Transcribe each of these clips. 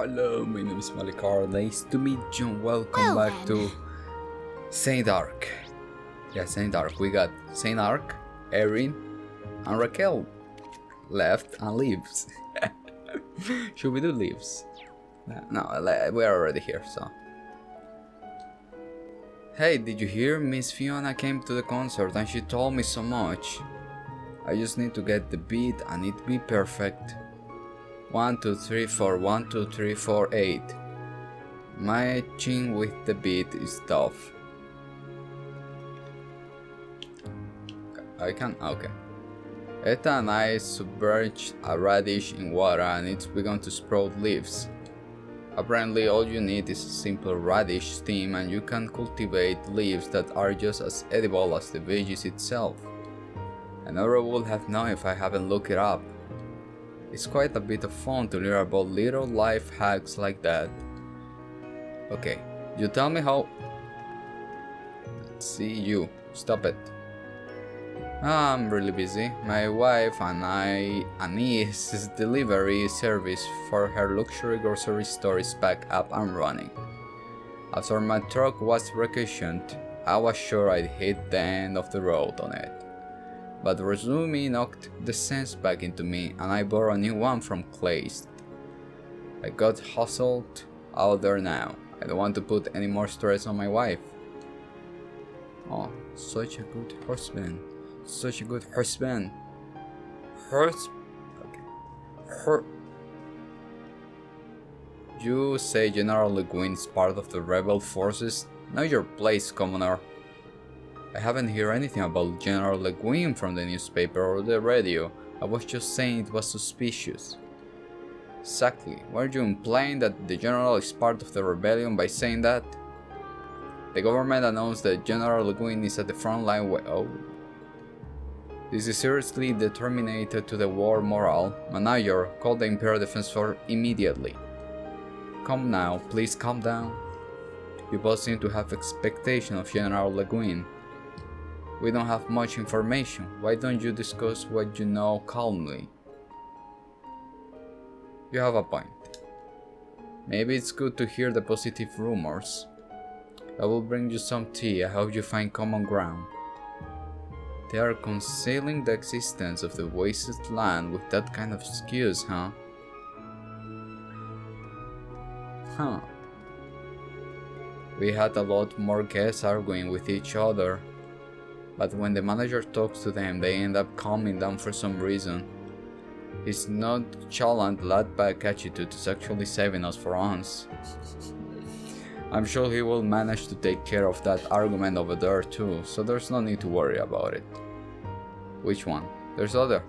Hello, my name is Malik. Nice to meet you. Welcome back to Saint Ark. Yeah, Saint Ark. We got Saint Ark, Erin, and Raquel left and leaves. Should we do leaves? No, we're already here, so. Hey, did you hear? Miss Fiona came to the concert and she told me so much. I just need to get the beat and it be perfect. 1, 2, 3, 4, 1, 2, 3, 4, 8. Matching with the beat is tough. I can, okay. Etta and I submerged a radish in water and it's begun to sprout leaves. Apparently all you need is a simple radish stem and you can cultivate leaves that are just as edible as the veggies itself. I never would have known if I haven't looked it up. It's quite a bit of fun to learn about little life hacks like that. Okay, you tell me how... Let's see, you, stop it. I'm really busy. My wife and I Annie's delivery service for her luxury grocery store is back up and running. After my truck was requisitioned, I was sure I'd hit the end of the road on it. But Rezumi knocked the sense back into me and I bought a new one from Clayst. I got hustled out there now. I don't want to put any more stress on my wife. Oh, such a good husband. Such a good husband. You say General Le Guin is part of the rebel forces? Know your place, commoner. I haven't heard anything about General Le Guin from the newspaper or the radio. I was just saying it was suspicious. Exactly. Were you implying that the General is part of the rebellion by saying that? The government announced that General Le Guin is at the front line. Oh. This is seriously determined to the war morale. Manager, call the Imperial Defense Force immediately. Come now, please calm down. You both seem to have expectation of General Le Guin. We don't have much information. Why don't you discuss what you know calmly? You have a point. Maybe it's good to hear the positive rumors. I will bring you some tea. I hope you find common ground. They are concealing the existence of the wasted land with that kind of excuse, huh? We had a lot more guests arguing with each other. But when the manager talks to them, they end up calming down for some reason. His nonchalant laid-back attitude is actually saving us for once. I'm sure he will manage to take care of that argument over there too, so there's no need to worry about it. Which one? There's other.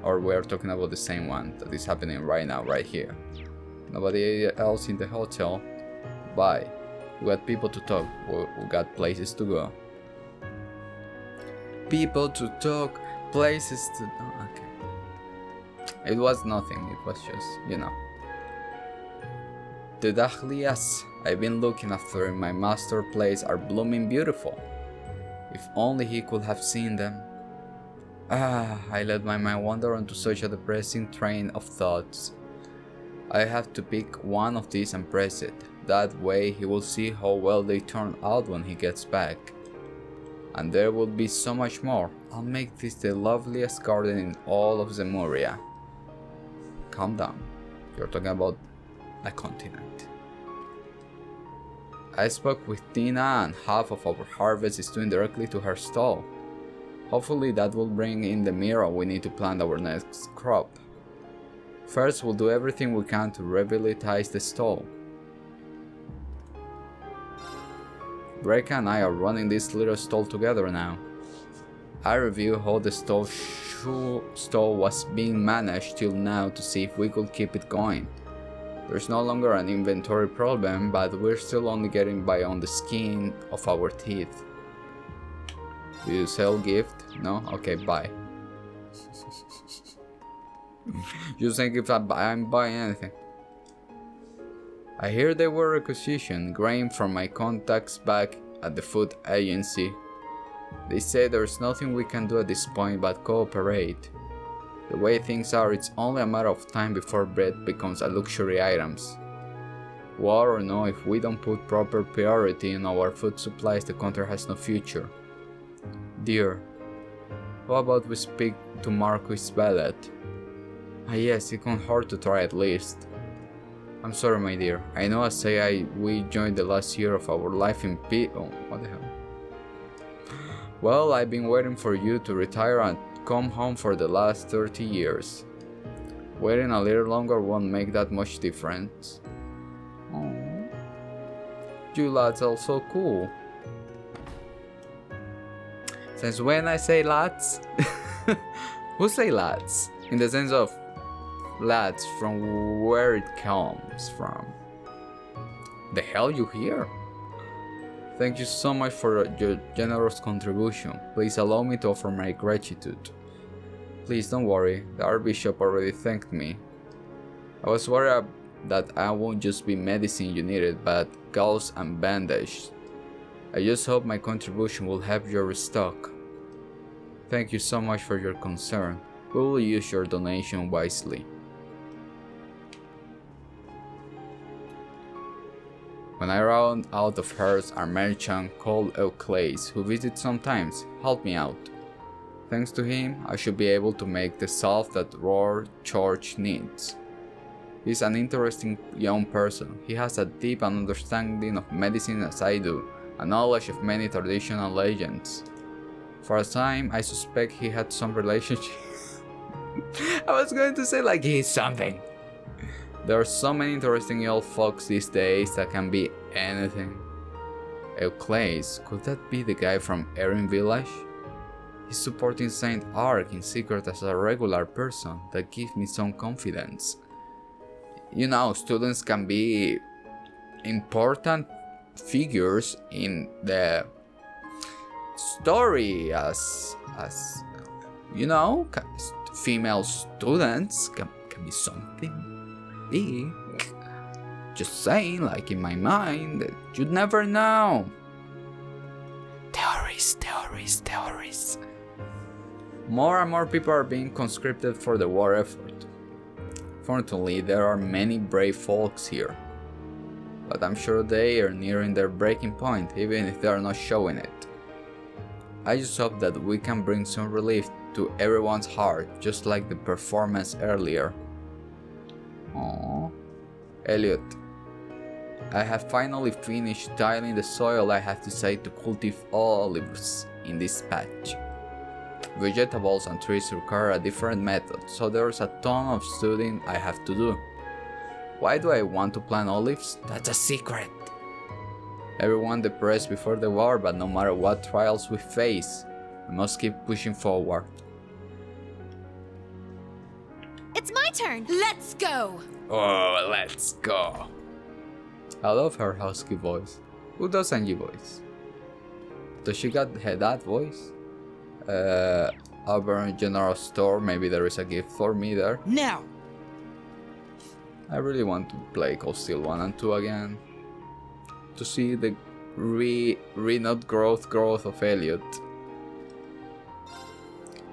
Or we're talking about the same one that is happening right now, right here. Nobody else in the hotel. Bye. We got people to talk, we got places to go. People to talk, places to... Oh, okay. It was nothing, it was just, you know. The dahlias I've been looking after in my master place are blooming beautiful. If only he could have seen them. I let my mind wander onto such a depressing train of thoughts. I have to pick one of these and press it. That way he will see how well they turn out when he gets back. And there will be so much more. I'll make this the loveliest garden in all of Zemuria. Calm down. You're talking about a continent. I spoke with Tina and half of our harvest is going directly to her stall. Hopefully that will bring in the mirror we need to plant our next crop. First we'll do everything we can to revitalize the stall. Breka and I are running this little stall together now. I review how the stall was being managed till now to see if we could keep it going. There's no longer an inventory problem, but we're still only getting by on the skin of our teeth. Do you sell gift? No? Okay, bye. You think if I'm buying anything? I hear they were requisitioned grain from my contacts back at the food agency. They say there's nothing we can do at this point but cooperate. The way things are, it's only a matter of time before bread becomes a luxury item. War or no, if we don't put proper priority in our food supplies, the country has no future. Dear, how about we speak to Marquis Bellet? Ah yes, it can't hurt to try at least. I'm sorry, my dear. I know we joined the last year of our life in peace. Oh, what the hell? Well, I've been waiting for you to retire and come home for the last 30 years. Waiting a little longer won't make that much difference. Aww. You lads are so cool. Since when I say lads? Who say lads? In the sense of lads, from where it comes from. The hell you hear? Thank you so much for your generous contribution. Please allow me to offer my gratitude. Please don't worry, the Archbishop already thanked me. I was worried that I won't just be medicine you needed, but gauze and bandage. I just hope my contribution will help you restock. Thank you so much for your concern. We will use your donation wisely. When I run out of herbs, a merchant called Euclase, who visits sometimes, helped me out. Thanks to him, I should be able to make the salve that Roar Church needs. He's an interesting young person. He has a deep understanding of medicine as I do, a knowledge of many traditional legends. For a time, I suspect he had some relationship. I was going to say like he's something. There are so many interesting old folks these days that can be anything. Euclase, could that be the guy from Erin Village? He's supporting Saint Ark in secret as a regular person. That gives me some confidence. You know, students can be important figures in the story as you know, female students can be something big. Just saying, like in my mind, you'd never know. Theories. More and more people are being conscripted for the war effort. Fortunately, there are many brave folks here. But I'm sure they are nearing their breaking point, even if they are not showing it. I just hope that we can bring some relief to everyone's heart, just like the performance earlier. Aww. Elliot, I have finally finished tilling the soil I have decided to cultivate olives in this patch. Vegetables and trees require a different method, so there's a ton of studying I have to do. Why do I want to plant olives? That's a secret! Everyone depressed before the war, but no matter what trials we face, we must keep pushing forward. It's my turn! Let's go! Oh, let's go! I love her husky voice. Who doesn't you voice? Does she got that voice? Auburn General Store, maybe there is a gift for me there. Now! I really want to play Cold Steel 1 and 2 again. To see the renewed growth of Elliot.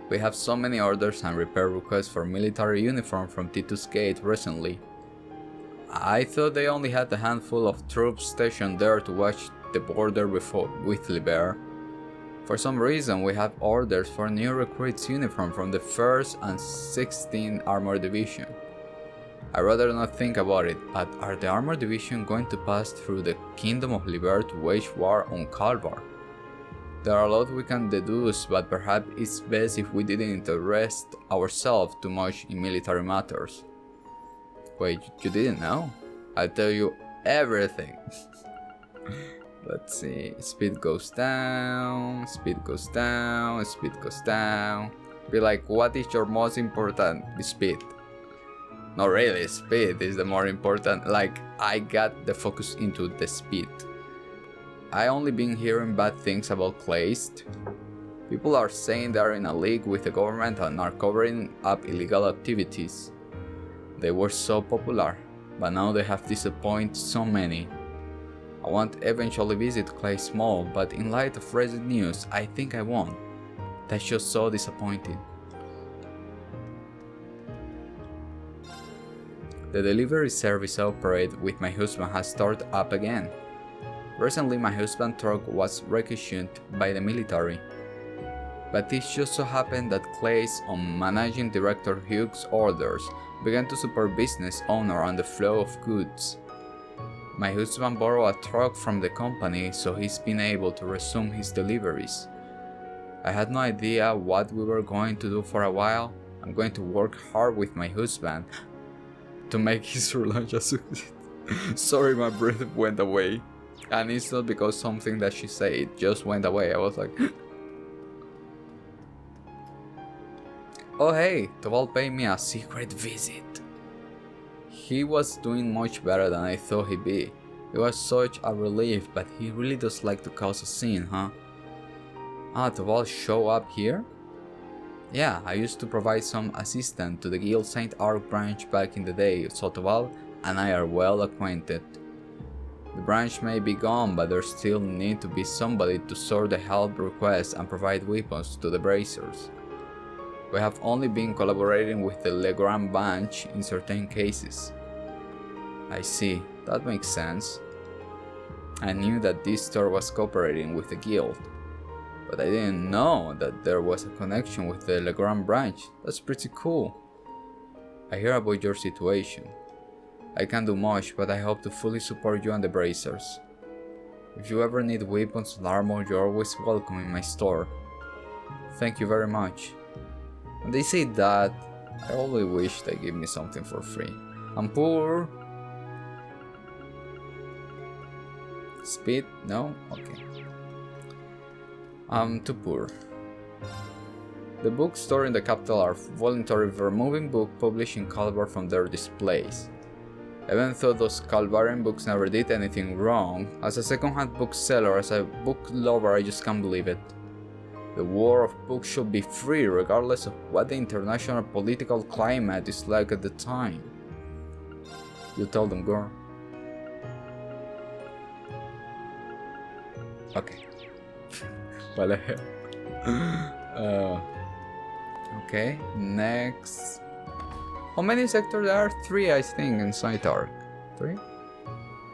We have so many orders and repair requests for military uniform from Titus Gate recently. I thought they only had a handful of troops stationed there to watch the border with Liber. For some reason, we have orders for new recruits uniform from the 1st and 16th Armored Division. I'd rather not think about it, but are the Armored Division going to pass through the Kingdom of Liber to wage war on Kalvar? There are a lot we can deduce, but perhaps it's best if we didn't interest ourselves too much in military matters. Wait, you didn't know? I'll tell you everything. Let's see, speed goes down. Be like, what is your most important? Speed. Not really, speed is the more important. Like, I got the focus into the speed. I only been hearing bad things about Kleist. People are saying they are in a league with the government and are covering up illegal activities. They were so popular, but now they have disappointed so many. I want to eventually visit Clay Small, but in light of recent news, I think I won't. That's just so disappointing. The delivery service I operate with my husband has started up again. Recently my husband's truck was requisitioned by the military. But it just so happened that Clay's on managing director Hughes' orders began to support business owner on the flow of goods. My husband borrowed a truck from the company, so he's been able to resume his deliveries. I had no idea what we were going to do for a while. I'm going to work hard with my husband to make his relaunch a success. Sorry, my breath went away. And it's not because something that she said, it just went away. I was like... Oh hey, Toval paid me a secret visit. He was doing much better than I thought he'd be. It was such a relief, but he really does like to cause a scene, huh? Ah, Toval show up here? Yeah, I used to provide some assistance to the Guild St. Arc branch back in the day, so Toval and I are well acquainted. The branch may be gone, but there still need to be somebody to sort the help requests and provide weapons to the bracers. We have only been collaborating with the Legrand branch in certain cases. I see, that makes sense. I knew that this store was cooperating with the guild, but I didn't know that there was a connection with the Legrand branch. That's pretty cool. I hear about your situation. I can't do much, but I hope to fully support you and the bracers. If you ever need weapons and armor, you're always welcome in my store. Thank you very much. When they say that, I always wish they give me something for free. I'm poor. Speed? No? Okay. I'm too poor. The bookstore in the capital are voluntarily removing books published in Calvar from their displays. Even though those Calvarian books never did anything wrong, as a second-hand bookseller, as a book lover, I just can't believe it. The war of books should be free regardless of what the international political climate is like at the time. You tell them, girl. Okay. Vale. Okay, next. How many sectors there are? 3, I think, inside Arc. 3?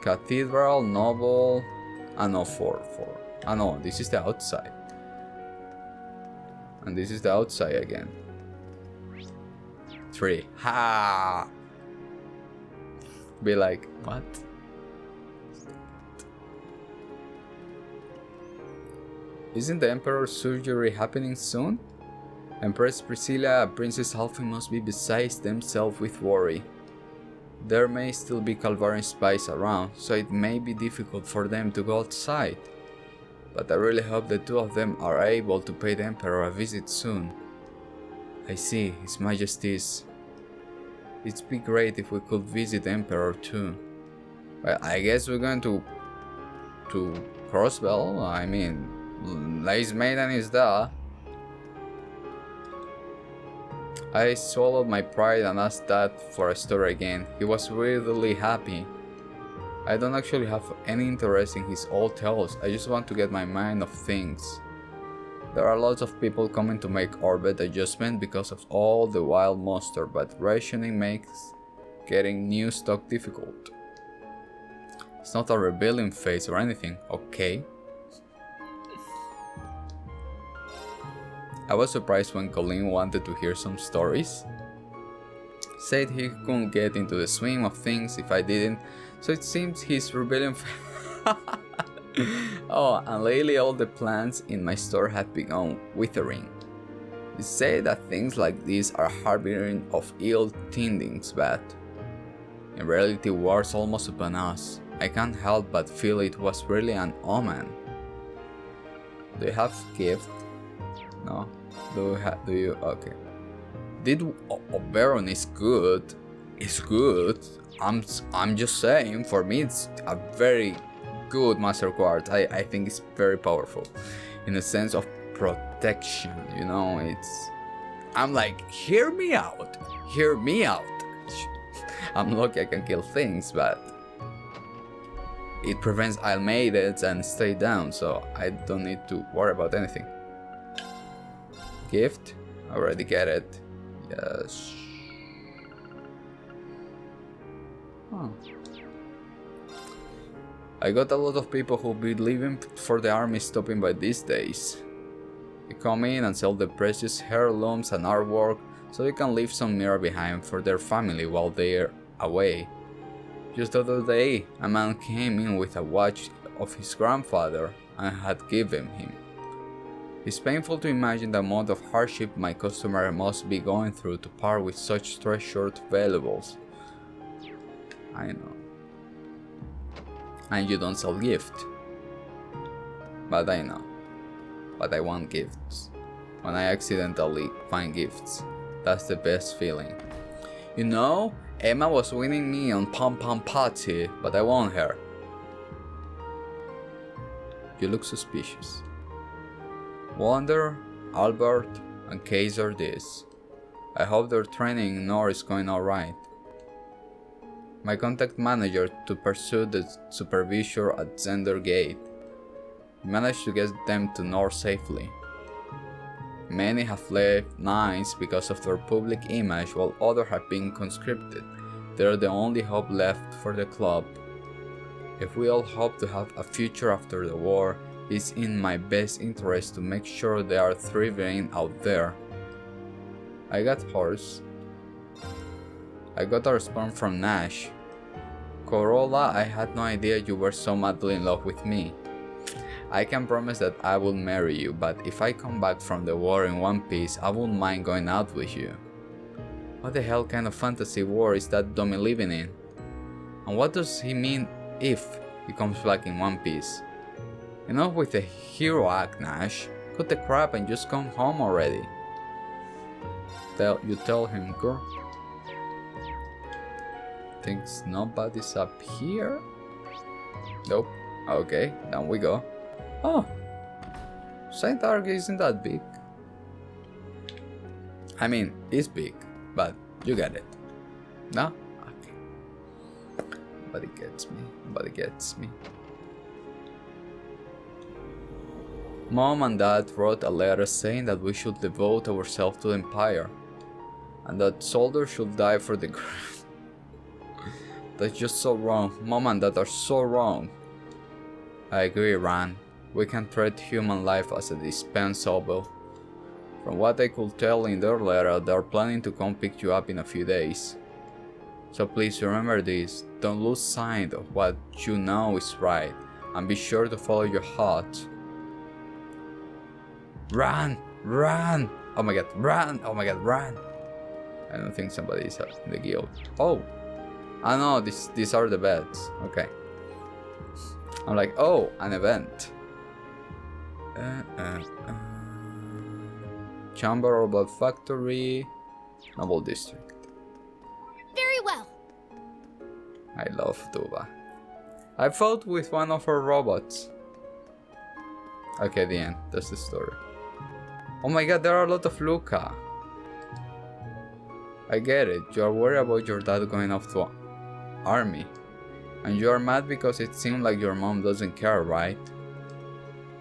Cathedral, Noble. Ah, no, 4. Ah, no, this is the outside. And this is the outside again. 3. Ha! Be like, what? Isn't the Emperor's surgery happening soon? Empress Priscilla and Princess Alpha must be beside themselves with worry. There may still be Calvarian spies around, so it may be difficult for them to go outside. But I really hope the two of them are able to pay the Emperor a visit soon. I see, His Majesty's... It'd be great if we could visit the Emperor too. Well, I guess we're going to Crossbell. I mean, Lace Maiden is there. I swallowed my pride and asked Dad for a story again. He was really happy. I don't actually have any interest in his old tales, I just want to get my mind off things. There are lots of people coming to make orbit adjustment because of all the wild monster, but rationing makes getting new stock difficult. It's not a rebellion phase or anything, okay? I was surprised when Colin wanted to hear some stories. Said he couldn't get into the swing of things if I didn't, so it seems his rebellion. Oh, and lately all the plants in my store have begun withering. They say that things like these are harbinger of ill tidings, but in reality war's almost upon us. I can't help but feel it was really an omen. Do you have gift? No? Do you? Okay. Did Oberon is good. It's good. I'm just saying, for me it's a very good Master Quartz. I think it's very powerful. In the sense of protection, you know, it's... I'm like, hear me out. Hear me out. I'm lucky I can kill things, but... it prevents Almeides and stay down, so I don't need to worry about anything. Gift? I already get it. Yes. Huh. I got a lot of people who be leaving for the army stopping by these days. They come in and sell the precious heirlooms and artwork so they can leave some mirror behind for their family while they're away. Just the other day, a man came in with a watch of his grandfather and had given him. It's painful to imagine the amount of hardship my customer must be going through to part with such treasured valuables. I know. And you don't sell gifts. But I know. But I want gifts. When I accidentally find gifts, that's the best feeling. You know, Emma was winning me on Pom Pom Party, but I won her. You look suspicious. Wonder, Albert, and Case are this. I hope their training in Nor is going alright. My contact manager to pursue the supervisor at Zender Gate. We managed to get them to Nor safely. Many have left Nines because of their public image, while others have been conscripted. They are the only hope left for the club. If we all hope to have a future after the war, it's in my best interest to make sure they are thriving out there. I got horse. I got a response from Nash. Corolla, I had no idea you were so madly in love with me. I can promise that I will marry you, but if I come back from the war in one piece, I won't mind going out with you. What the hell kind of fantasy war is that dummy living in? And what does he mean if he comes back in one piece? Enough with the hero act, Nash. Cut the crap and just come home already. You tell him, girl. Thinks nobody's up here? Nope. Okay, down we go. Oh, Saint Arg isn't that big. I mean, it's big, but you get it. No? Okay. Nobody gets me. Nobody gets me. Mom and Dad wrote a letter saying that we should devote ourselves to the Empire, and that soldiers should die for the crown. That's just so wrong. Mom and Dad are so wrong. I agree, Ran. We can treat human life as a dispensable. From what I could tell in their letter, they are planning to come pick you up in a few days. So please remember this, don't lose sight of what you know is right, and be sure to follow your heart. Run! Run! Oh my god, run! Oh my god, run! I don't think somebody is in the guild. Oh! I know, these are the beds. Okay. I'm like, oh, an event. Chamber of Factory, Noble District. Very well. I love Duba. I fought with one of her robots. Okay, the end. That's the story. Oh my god, there are a lot of Luca. I get it. You are worried about your dad going off to army. And you are mad because it seems like your mom doesn't care, right?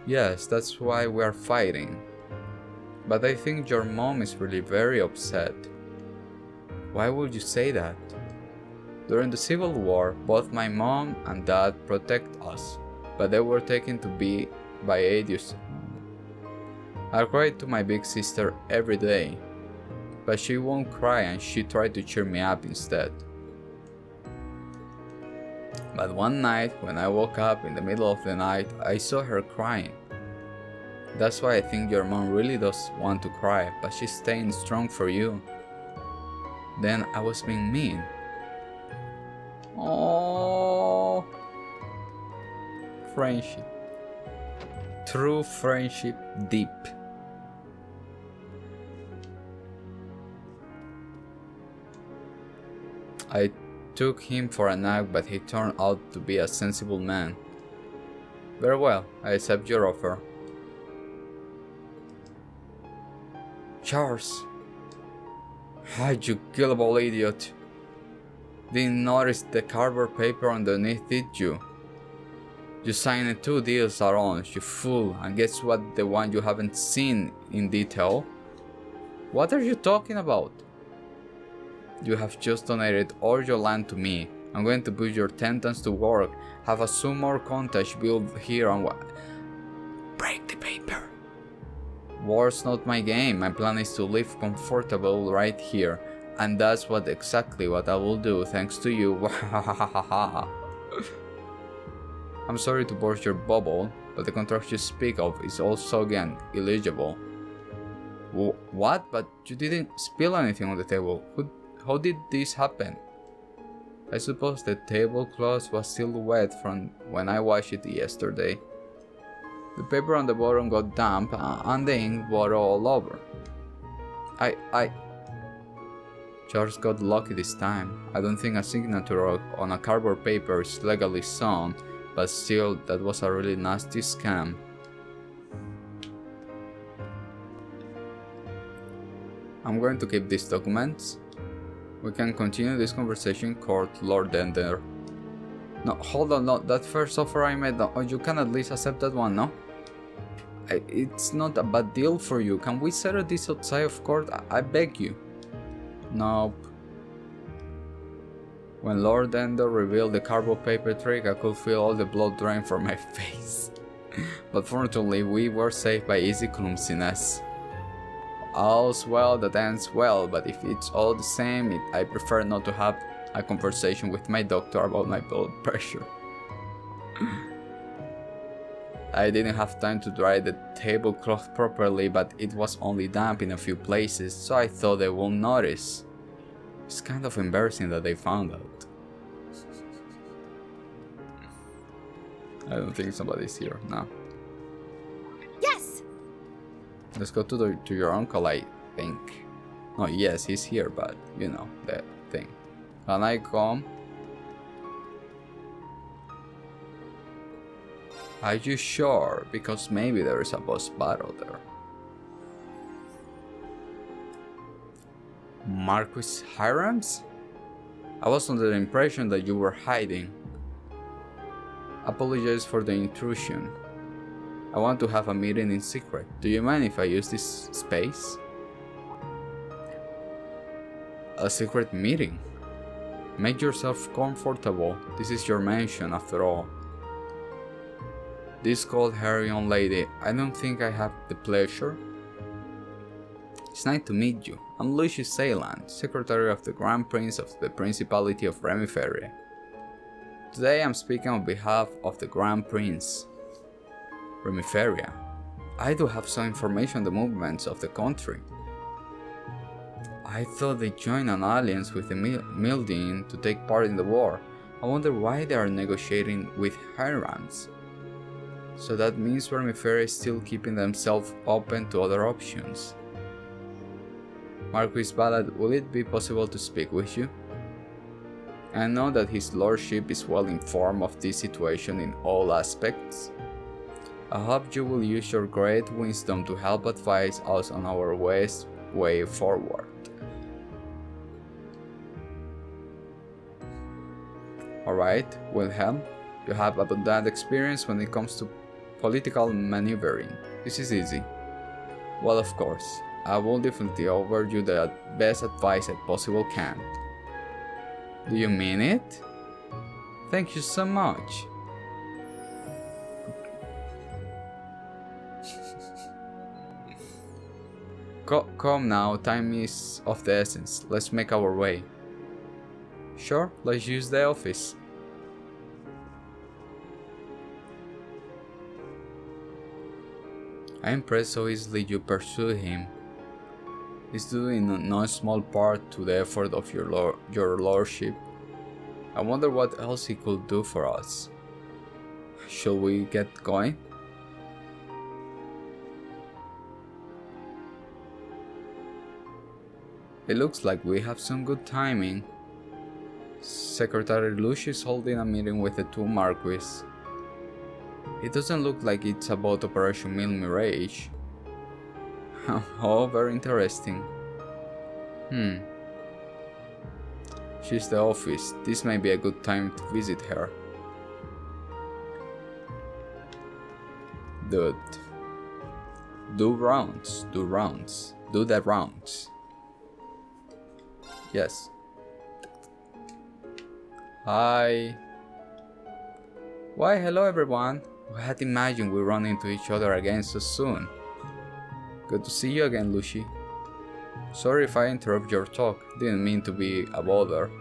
Yes, that's why we are fighting. But I think your mom is really very upset. Why would you say that? During the Civil War, both my mom and dad protect us, but they were taken to be by idiots. I cry to my big sister every day, but she won't cry and she tried to cheer me up instead. But one night, when I woke up in the middle of the night, I saw her crying. That's why I think your mom really does want to cry, but she's staying strong for you. Then I was being mean. Oh, friendship. True friendship deep. I took him for a nap, but he turned out to be a sensible man. Very well, I accept your offer. Charles! Ah, you gullible idiot! Didn't notice the cardboard paper underneath, did you? You signed 2 deals at once, you fool, and guess what, the one you haven't seen in detail? What are you talking about? You have just donated all your land to me, I'm going to put your tentacles to work. Have a sumo contest built here and break the paper. War's not my game. My plan is to live comfortable right here. And that's exactly what I will do thanks to you. I'm sorry to burst your bubble, but the contract you speak of is also again illegible. What? But you didn't spill anything on the table. How did this happen? I suppose the tablecloth was still wet from when I washed it yesterday. The paper on the bottom got damp and the ink water all over. Charles got lucky this time. I don't think a signature on a cardboard paper is legally sound, but still, that was a really nasty scam. I'm going to keep these documents. We can continue this conversation in court, Lord Ender. No, hold on, no, that first offer I made, no, you can at least accept that one, no? It's not a bad deal for you. Can we settle this outside of court? I beg you. Nope. When Lord Ender revealed the cardboard paper trick, I could feel all the blood drain from my face. But fortunately, we were saved by easy clumsiness. All's well that ends well, but if it's all the same, I prefer not to have a conversation with my doctor about my blood pressure. I didn't have time to dry the tablecloth properly, but it was only damp in a few places, so I thought they won't notice. It's kind of embarrassing that they found out. I don't think somebody's here now. Yes! Let's go to your uncle, I think. Oh, yes, he's here, but you know, that thing. Can I come? Are you sure? Because maybe there is a boss battle there. Marquis Hirams? I was under the impression that you were hiding. Apologize for the intrusion. I want to have a meeting in secret. Do you mind if I use this space? A secret meeting? Make yourself comfortable. This is your mansion after all. This called her young lady. I don't think I have the pleasure. It's nice to meet you. I'm Lucius Ceylan, Secretary of the Grand Prince of the Principality of Remiferia. Today I'm speaking on behalf of the Grand Prince. Remiferia. I do have some information on the movements of the country. I thought they joined an alliance with the Mildian to take part in the war. I wonder why they are negotiating with Hirams. So that means Remiferia is still keeping themselves open to other options. Marquis Ballad, will it be possible to speak with you? I know that his lordship is well informed of this situation in all aspects. I hope you will use your great wisdom to help advise us on our way forward. Alright, Wilhelm, you have abundant experience when it comes to political maneuvering. This is easy. Well, of course, I will definitely offer you the best advice I possibly can. Do you mean it? Thank you so much. Come now, time is of the essence. Let's make our way. Sure, let's use the office. I am impressed so easily you pursued him. It's due in no small part to the effort of your lordship. I wonder what else he could do for us. Shall we get going? It looks like we have some good timing. Secretary Lucius is holding a meeting with the two marquises. It doesn't look like it's about Operation Mil Mirage. Oh, very interesting. She's the office. This may be a good time to visit her. Dude. Do the rounds. Yes. Hi. Why, hello everyone. Who had imagined we run into each other again so soon? Good to see you again, Lucy. Sorry if I interrupt your talk. Didn't mean to be a bother.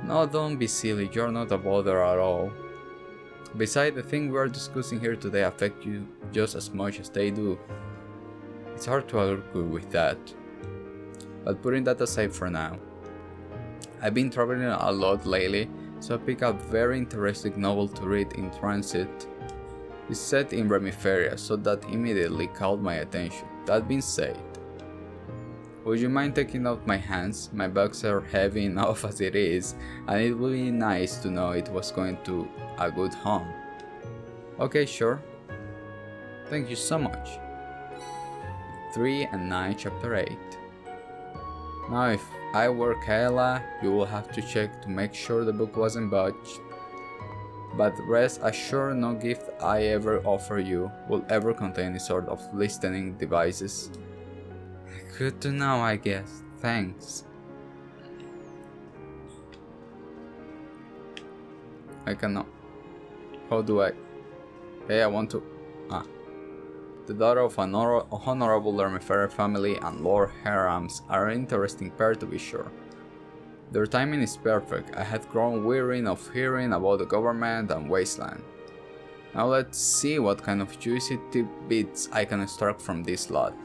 No, don't be silly. You're not a bother at all. Besides, the thing we are discussing here today affect you just as much as they do. It's hard to argue with that. But putting that aside for now. I've been traveling a lot lately, so I picked up a very interesting novel to read in transit. It's set in Remiferia, so that immediately caught my attention. That being said, would you mind taking out my hands? My bags are heavy enough as it is, and it would be nice to know it was going to a good home. Okay, sure. Thank you so much. 3 and 9 chapter 8. Now if I were Kayla, you will have to check to make sure the book wasn't budged. But rest assured no gift I ever offer you will ever contain any sort of listening devices. Good to know, I guess. Thanks. I cannot. How do I? Hey, I want to. The daughter of an honorable Lermefere family and Lord Harams are an interesting pair to be sure. Their timing is perfect. I had grown weary of hearing about the government and wasteland. Now let's see what kind of juicy tidbits I can extract from this lot.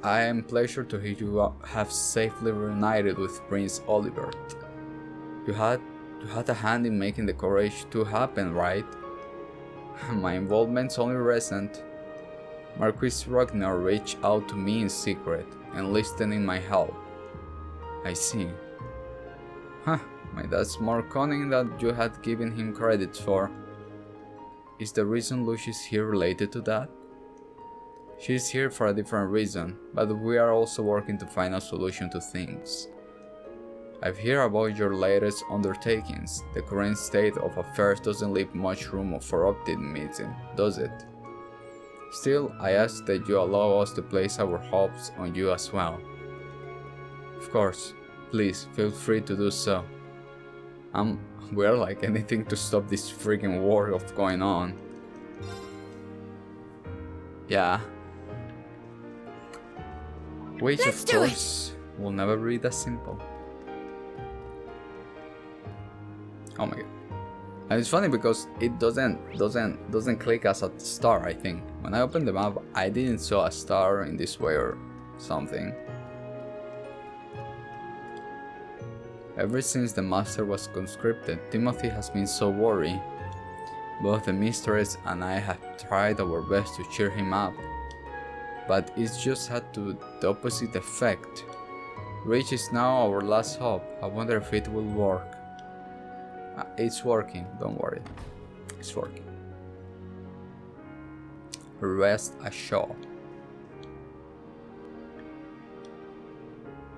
I am pleased to hear you have safely reunited with Prince Olivert. You had a hand in making the courage to happen, right? My involvement's only recent. Marquis Ragnar reached out to me in secret, enlisting my help. I see. My dad's more cunning than you had given him credit for. Is the reason Lucy's here related to that? She's here for a different reason, but we are also working to find a solution to things. I've heard about your latest undertakings. The current state of affairs doesn't leave much room for optimism, does it? Still, I ask that you allow us to place our hopes on you as well. Of course, please feel free to do so. We're like anything to stop this freaking war of going on. Yeah. Which Let's of do course will never be that simple. Oh my god. And it's funny because it doesn't click as a star, I think. When I opened the map, I didn't saw a star in this way or something. Ever since the master was conscripted, Timothy has been so worried. Both the mistress and I have tried our best to cheer him up, but it's just had the opposite effect. Rich is now our last hope. I wonder if it will work. It's working, don't worry. It's working. Rest assured.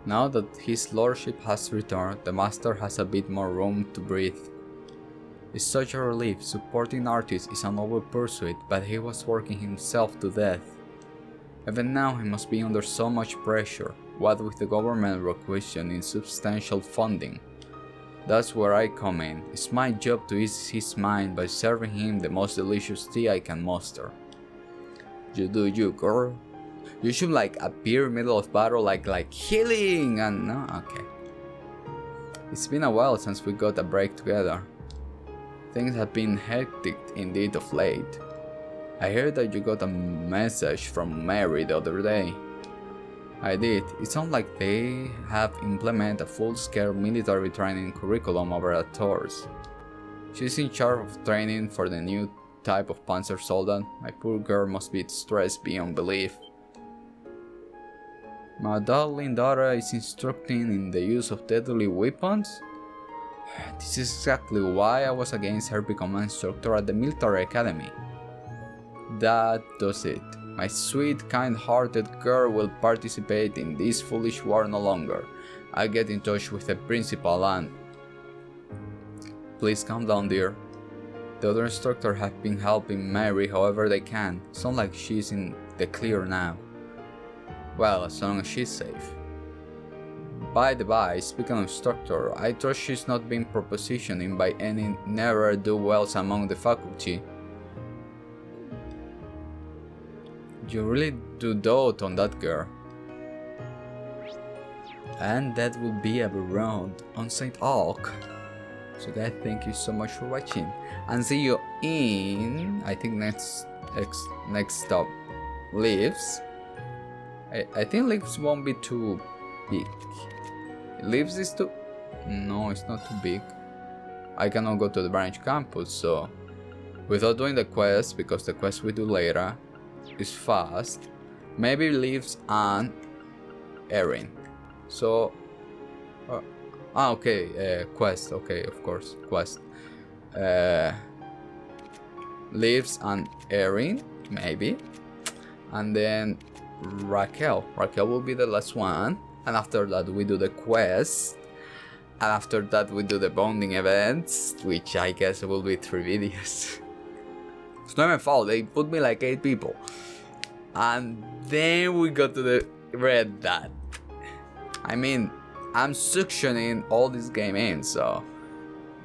Now that his lordship has returned, the master has a bit more room to breathe. It's such a relief. Supporting artists is a noble pursuit, but he was working himself to death. Even now he must be under so much pressure, what with the government requisitioning substantial funding. That's where I come in. It's my job to ease his mind by serving him the most delicious tea I can muster. You do you, girl. You should like appear middle of battle like healing and no, okay. It's been a while since we got a break together. Things have been hectic indeed of late. I heard that you got a message from Mary the other day. I did. It sounds like they have implemented a full-scale military training curriculum over at Tours. She's in charge of training for the new type of panzer soldier. My poor girl must be stressed beyond belief. My darling daughter is instructing in the use of deadly weapons? This is exactly why I was against her becoming an instructor at the military academy. That does it. My sweet, kind-hearted girl will participate in this foolish war no longer. I'll get in touch with the principal and... Please calm down, dear. The other instructors have been helping Mary however they can. Sounds like she's in the clear now. Well, as long as she's safe. By the by, speaking of structure, I trust she's not being propositioned by any ne'er-do-wells among the faculty. You really do dote on that girl. And that will be our round on St. Oak. So guys, thank you so much for watching, and see you in, I think next stop, Leaves. I think Leaves won't be too big. Leaves is too, no, it's not too big. I cannot go to the branch campus, so without doing the quest, because the quest we do later is fast, maybe Leaves and Erin. So okay, quest, okay, of course, quest. Leaves and Erin, maybe. And then Raquel will be the last one. And after that we do the quest. And after that we do the bonding events, which I guess will be 3 videos. It's not my fault, they put me like 8 people. And then we go to the red dot. I mean, I'm suctioning all this game in, so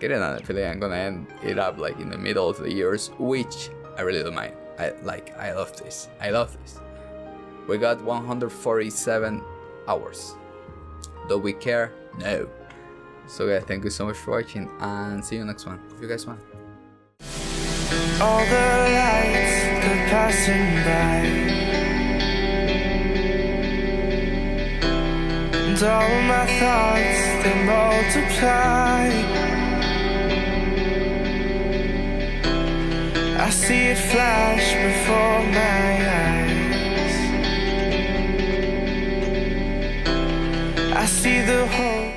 getting an affiliate, I'm gonna end it up like in the middle of the years, which I really don't mind. I love this. We got 147 hours. Do we care? No. So yeah, thank you so much for watching, and see you next one if you guys want. All the lights, they're passing by, and all my thoughts, they multiply. I see it flash before my eyes. I see the whole